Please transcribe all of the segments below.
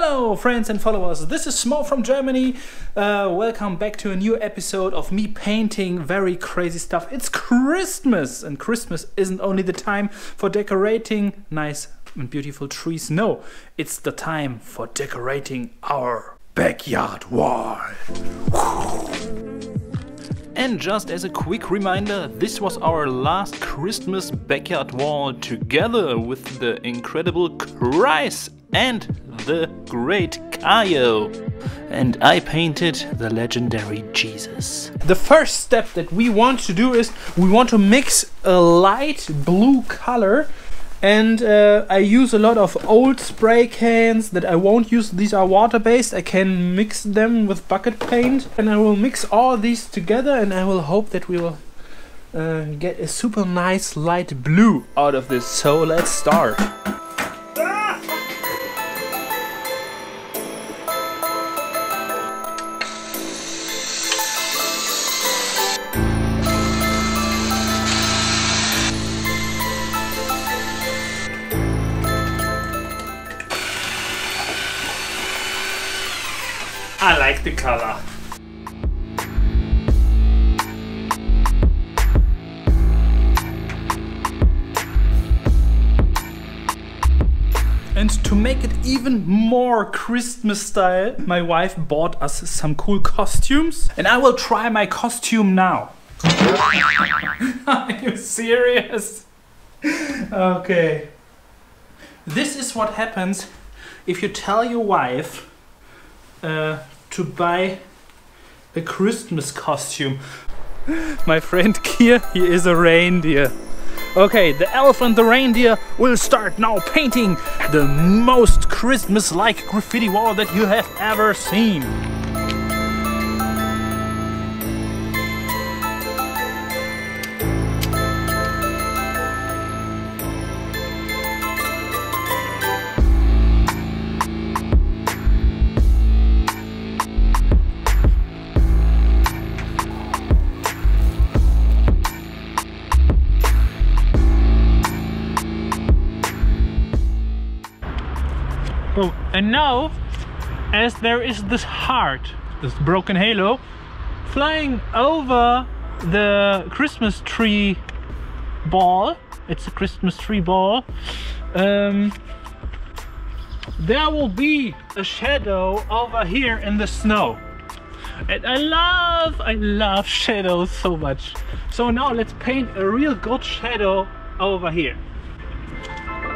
Hello friends and followers, this is SMOE from Germany. Welcome back to a new episode of me painting very crazy stuff. It's Christmas, and Christmas isn't only the time for decorating nice and beautiful trees. No, it's the time for decorating our backyard wall. And just as a quick reminder, this was our last Christmas backyard wall together with the incredible Chris and the great Kayo. And I painted the legendary Jesus. The first step that we want to do is we want to mix a light blue color. And I use a lot of old spray cans that I won't use. These are water-based. I can mix them with bucket paint. And I will mix all these together and I will hope that we will get a super nice light blue out of this. So let's start. I like the color. And to make it even more Christmas style, my wife bought us some cool costumes. And I will try my costume now. Are you serious? Okay. This is what happens if you tell your wife to buy a Christmas costume. My friend Kier, he is a reindeer. Okay, the elf and the reindeer will start now painting the most Christmas-like graffiti wall that you have ever seen. Oh, and now, as there is this heart, this broken halo, flying over the Christmas tree ball, it's a Christmas tree ball, there will be a shadow over here in the snow. And I love shadows so much. So now let's paint a real good shadow over here.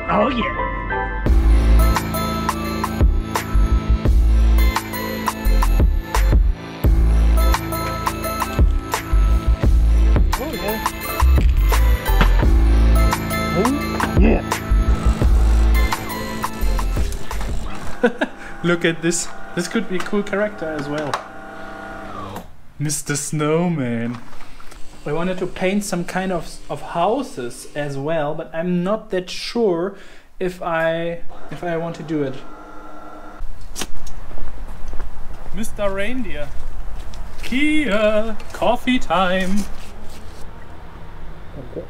Oh yeah! Yeah. Look at this. This could be a cool character as well. Mr. Snowman. I wanted to paint some kind of houses as well, but I'm not that sure if I want to do it. Mr. Reindeer. Kia, coffee time. Okay.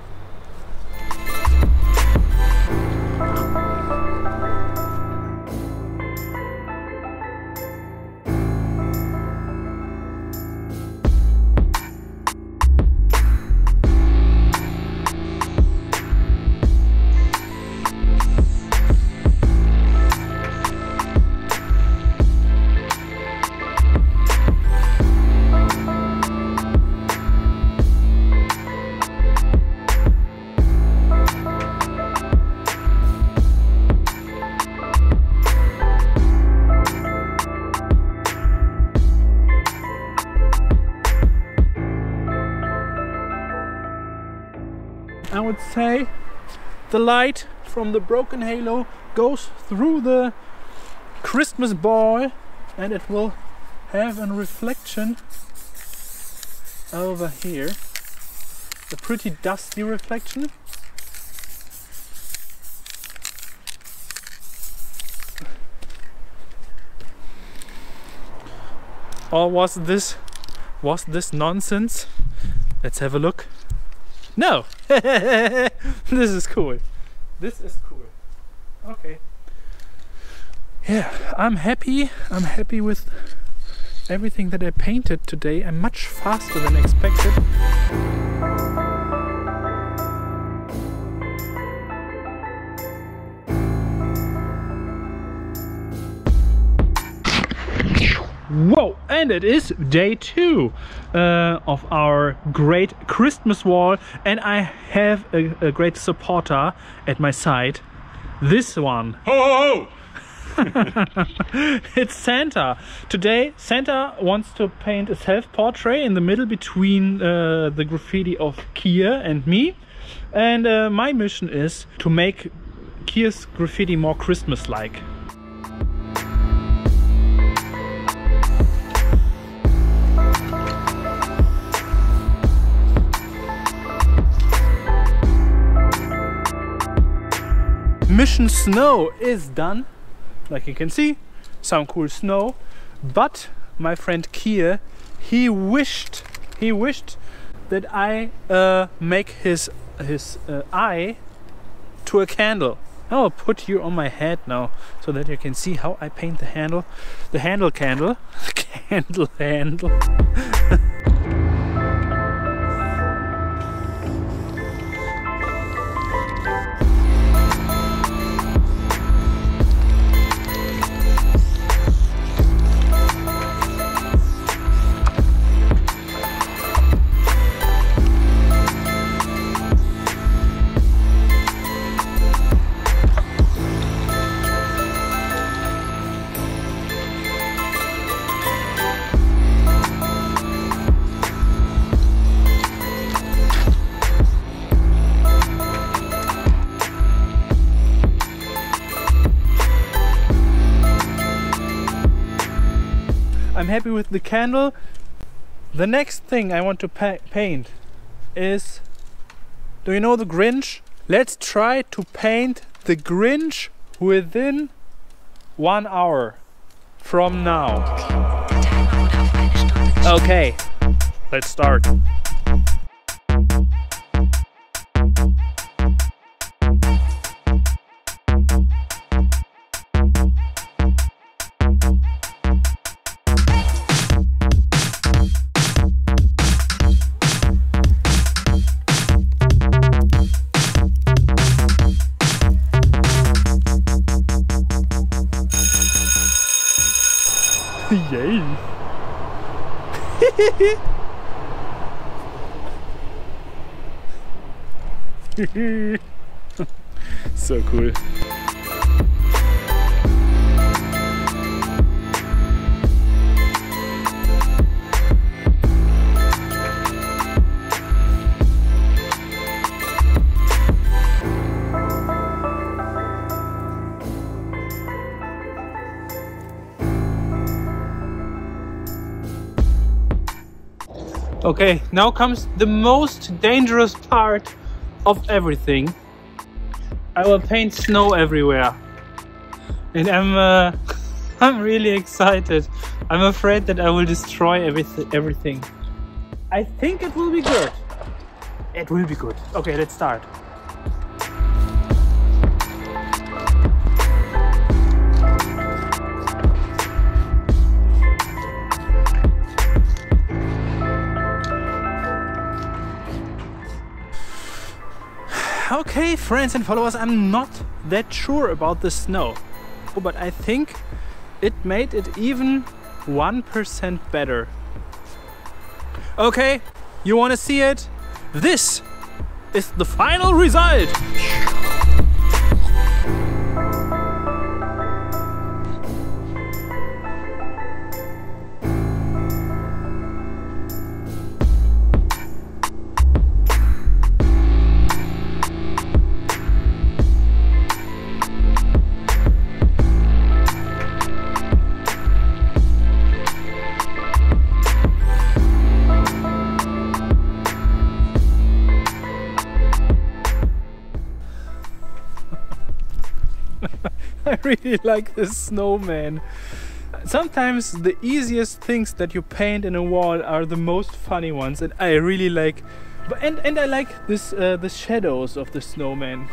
I would say the light from the broken halo goes through the Christmas ball and it will have a reflection over here. A pretty dusty reflection. Or was this nonsense? Let's have a look. No! This is cool. This is cool. Okay. Yeah, I'm happy. I'm happy with everything that I painted today. I'm much faster than expected. Whoa, and it is day 2 of our great Christmas wall, and I have a great supporter at my side. This one. Ho ho ho! It's Santa. Today Santa wants to paint a self-portrait in the middle between the graffiti of Kier and me, and my mission is to make Kier's graffiti more Christmas-like. Mission snow is done. Like you can see, some cool snow. But my friend Kier, he wished that I make his eye to a candle. I'll put you on my head now so that you can see how I paint the handle candle. Candle handle. I'm happy with the candle. The next thing I want to paint is, do you know the Grinch? Let's try to paint the Grinch within 1 hour from now. Okay, let's start. Yay! So cool. Okay, now comes the most dangerous part of everything. I will paint snow everywhere, and I'm really excited. I'm afraid that I will destroy everything. I think it will be good. It will be good. Okay, let's start. Okay, friends and followers, I'm not that sure about the snow, but I think it made it even 1% better. Okay, you want to see it? This is the final result! I really like this snowman. Sometimes the easiest things that you paint in a wall are the most funny ones, and I really like, and I like this the shadows of the snowman.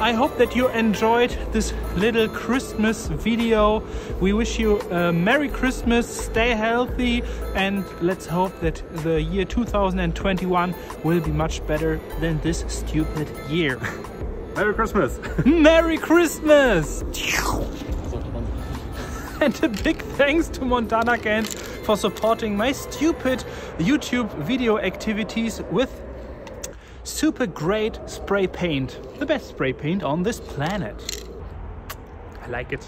I hope that you enjoyed this little Christmas video. We wish you a Merry Christmas, stay healthy, and let's hope that the year 2021 will be much better than this stupid year. Merry Christmas! Merry Christmas! And a big thanks to Montana Cans for supporting my stupid YouTube video activities with super great spray paint. The best spray paint on this planet. I like it.